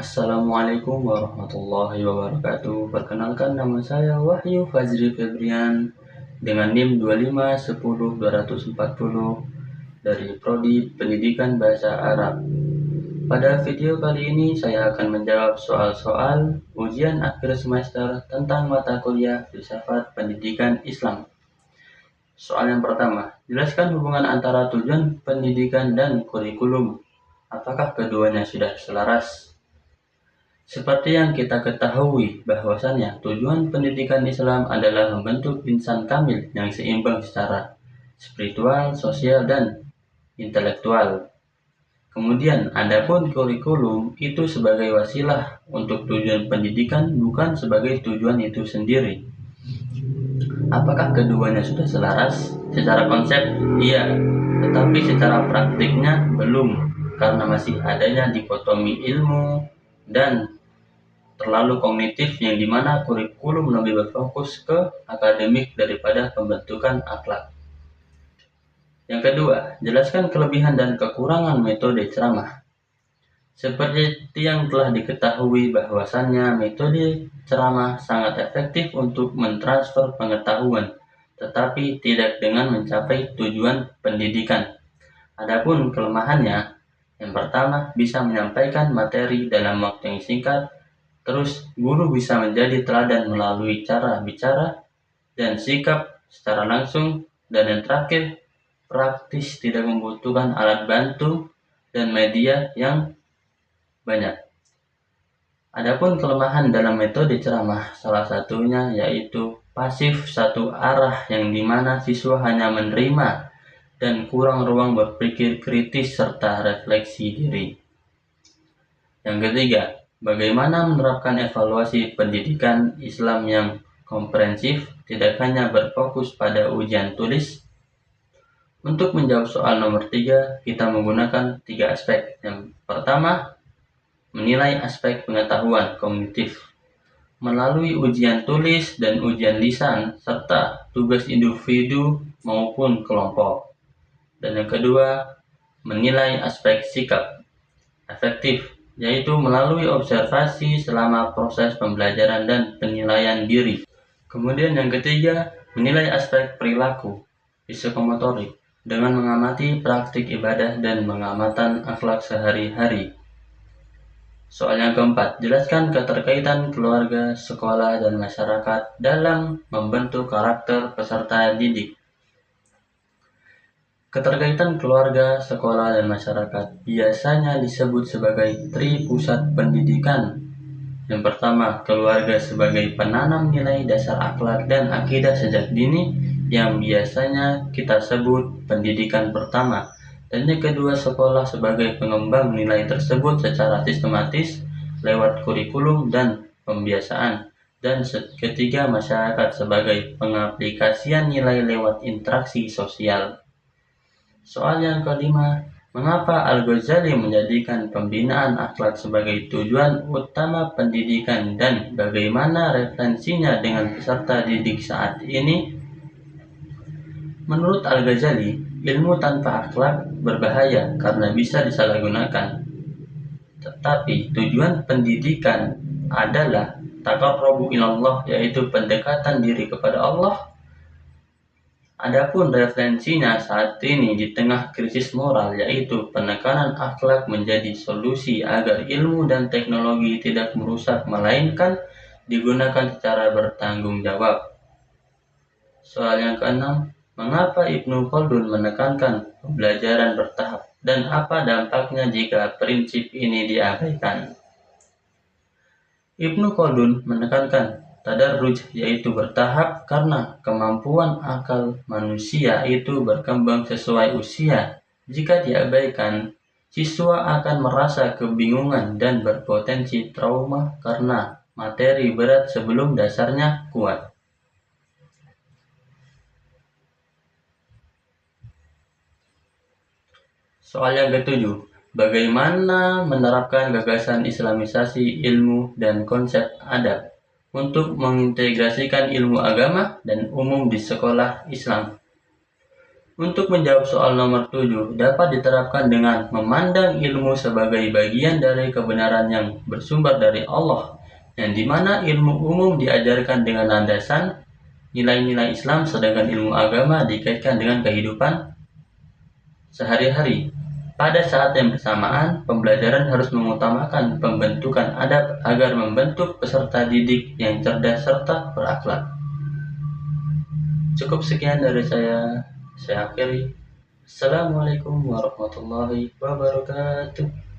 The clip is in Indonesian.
Assalamualaikum warahmatullahi wabarakatuh. Perkenalkan, nama saya Wahyu Fazri Febrian dengan NIM 2510240 dari Prodi Pendidikan Bahasa Arab. Pada video kali ini saya akan menjawab soal-soal ujian akhir semester tentang mata kuliah Filsafat Pendidikan Islam. Soal yang pertama, jelaskan hubungan antara tujuan pendidikan dan kurikulum. Apakah keduanya sudah selaras? Seperti yang kita ketahui bahwasannya tujuan pendidikan Islam adalah membentuk insan kamil yang seimbang secara spiritual, sosial, dan intelektual. Kemudian, adapun kurikulum itu sebagai wasilah untuk tujuan pendidikan, bukan sebagai tujuan itu sendiri. Apakah keduanya sudah selaras? Secara konsep, iya, tetapi secara praktiknya belum, karena masih adanya dikotomi ilmu dan terlalu kognitif yang dimana kurikulum lebih berfokus ke akademik daripada pembentukan akhlak. Yang kedua, jelaskan kelebihan dan kekurangan metode ceramah. Seperti yang telah diketahui bahwasannya metode ceramah sangat efektif untuk mentransfer pengetahuan, tetapi tidak dengan mencapai tujuan pendidikan. Adapun kelemahannya, yang pertama, bisa menyampaikan materi dalam waktu yang singkat. Terus, guru bisa menjadi teladan melalui cara bicara dan sikap secara langsung. Dan yang terakhir, praktis tidak membutuhkan alat bantu dan media yang banyak. Adapun kelemahan dalam metode ceramah, salah satunya yaitu pasif satu arah yang dimana siswa hanya menerima dan kurang ruang berpikir kritis serta refleksi diri. Yang ketiga, bagaimana menerapkan evaluasi pendidikan Islam yang komprehensif, tidak hanya berfokus pada ujian tulis? Untuk menjawab soal nomor 3, kita menggunakan 3 aspek. Yang pertama, menilai aspek pengetahuan kognitif melalui ujian tulis dan ujian lisan, serta tugas individu maupun kelompok. Dan yang kedua, menilai aspek sikap efektif, yaitu melalui observasi selama proses pembelajaran dan penilaian diri. Kemudian yang ketiga, menilai aspek perilaku psikomotorik dengan mengamati praktik ibadah dan pengamatan akhlak sehari-hari. Soal yang keempat, jelaskan keterkaitan keluarga, sekolah, dan masyarakat dalam membentuk karakter peserta didik. Keterkaitan keluarga, sekolah, dan masyarakat biasanya disebut sebagai tri-pusat pendidikan. Yang pertama, keluarga sebagai penanam nilai dasar akhlak dan akidah sejak dini yang biasanya kita sebut pendidikan pertama. Dan yang kedua, sekolah sebagai pengembang nilai tersebut secara sistematis lewat kurikulum dan pembiasaan. Dan ketiga, masyarakat sebagai pengaplikasian nilai lewat interaksi sosial. Soal yang kelima, mengapa Al-Ghazali menjadikan pembinaan akhlak sebagai tujuan utama pendidikan dan bagaimana referensinya dengan peserta didik saat ini? Menurut Al-Ghazali, ilmu tanpa akhlak berbahaya karena bisa disalahgunakan. Tetapi tujuan pendidikan adalah taqarrubu ilallah, yaitu pendekatan diri kepada Allah. Adapun referensinya saat ini di tengah krisis moral, yaitu penekanan akhlak menjadi solusi agar ilmu dan teknologi tidak merusak, melainkan digunakan secara bertanggung jawab. Soal yang keenam, mengapa Ibnu Khaldun menekankan pembelajaran bertahap dan apa dampaknya jika prinsip ini diabaikan? Ibnu Khaldun menekankan tadarruj, yaitu bertahap, karena kemampuan akal manusia itu berkembang sesuai usia. Jika diabaikan, siswa akan merasa kebingungan dan berpotensi trauma karena materi berat sebelum dasarnya kuat. Soal yang ketujuh, bagaimana menerapkan gagasan islamisasi ilmu dan konsep adab untuk mengintegrasikan ilmu agama dan umum di sekolah Islam? Untuk menjawab soal nomor 7, dapat diterapkan dengan memandang ilmu sebagai bagian dari kebenaran yang bersumber dari Allah, yang dimana ilmu umum diajarkan dengan landasan nilai-nilai Islam, sedangkan ilmu agama dikaitkan dengan kehidupan sehari-hari. Pada saat yang bersamaan, pembelajaran harus mengutamakan pembentukan adab agar membentuk peserta didik yang cerdas serta berakhlak. Cukup sekian dari saya akhiri. Assalamualaikum warahmatullahi wabarakatuh.